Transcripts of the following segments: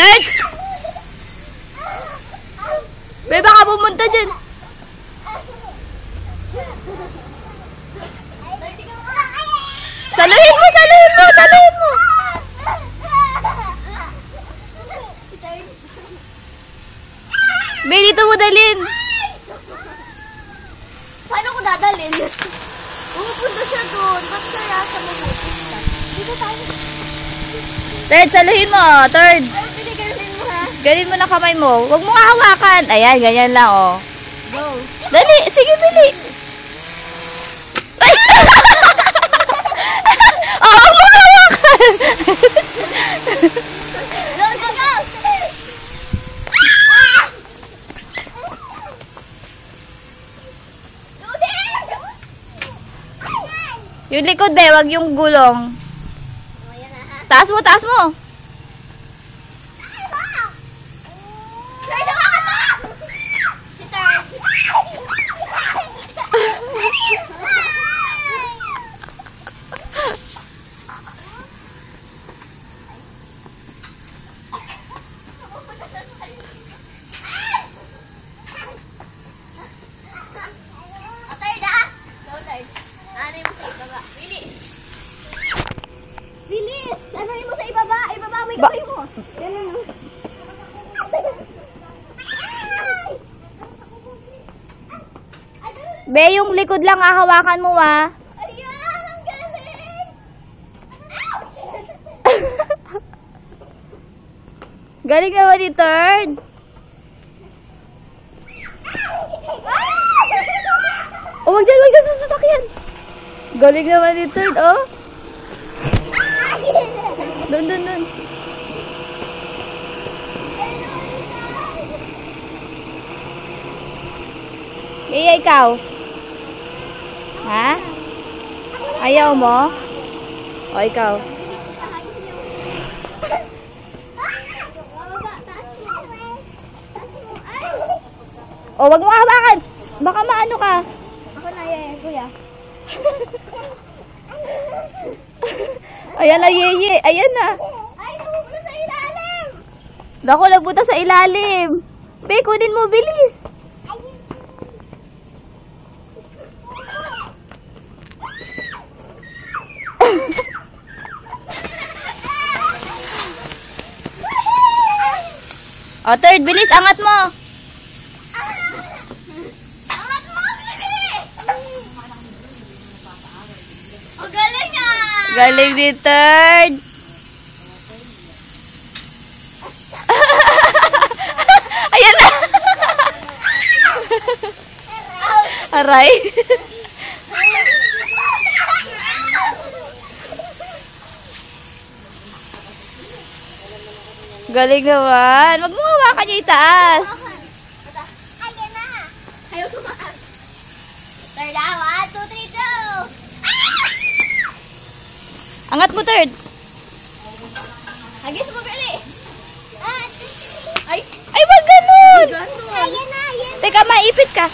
Terts! Be, baka pumunta dyan. Saluhin mo, saluhin mo, saluhin mo. Be, dito mo dalhin. Paano ko dadalhin? Pumupunta siya doon. Ba't kaya sa mabuti? Dito tayo. Third, saluhin mo. Third. Pinigalin mo ha? Galing mo na kamay mo. Huwag mo hawakan. Ayan, ganyan lang, oh. Go. Dali, sige, bili. Ay! Oh, huwag mo hawakan. Go, go, go! Yung likod, be, wag yung gulong. Taas mo, taas mo. Bilis! Anohin mo sa ibaba! Ibaba mo, Ba- ikawin mo! Ganun mo. Be, yung likod lang hahawakan mo, ah. Ayan! Ang galing! Ouch! Galing naman ni Third. Oh, wag dyan sa sasakyan. Galing naman ni Third, oh. Doon, doon, doon. Iya, ikaw. Ha? Ayaw mo? O, ikaw. O, wag mo hawakan. Baka maano ka. Ako na yan, kuya. Ayan na, yeye. Ayan na. Ay, napupunta sa ilalim! Naku, nagpunta sa ilalim. Be, kunin mo, bilis. O, Third, bilis. Angat mo. Angat mo, bilis! Ang galing ah! Galing ni Third. Ayan na. Aray. Galing naman. Wag mo hawakan niya itaas. Ayan na! Ayaw tumaas. Third, 1, 2, 3, go! Angat mo, Third. Hagis mo, gali! Ay! Ay, wag ganun. Ayan na, ayan! Teka, maipit ka.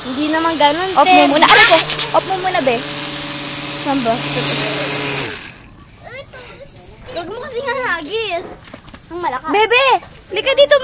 Hindi naman ganun, Off mo muna. Ano ko? Off mo muna, be. Saan ba? Huwag mo kasi hagis. Ang malakas. Bebe, lika dito,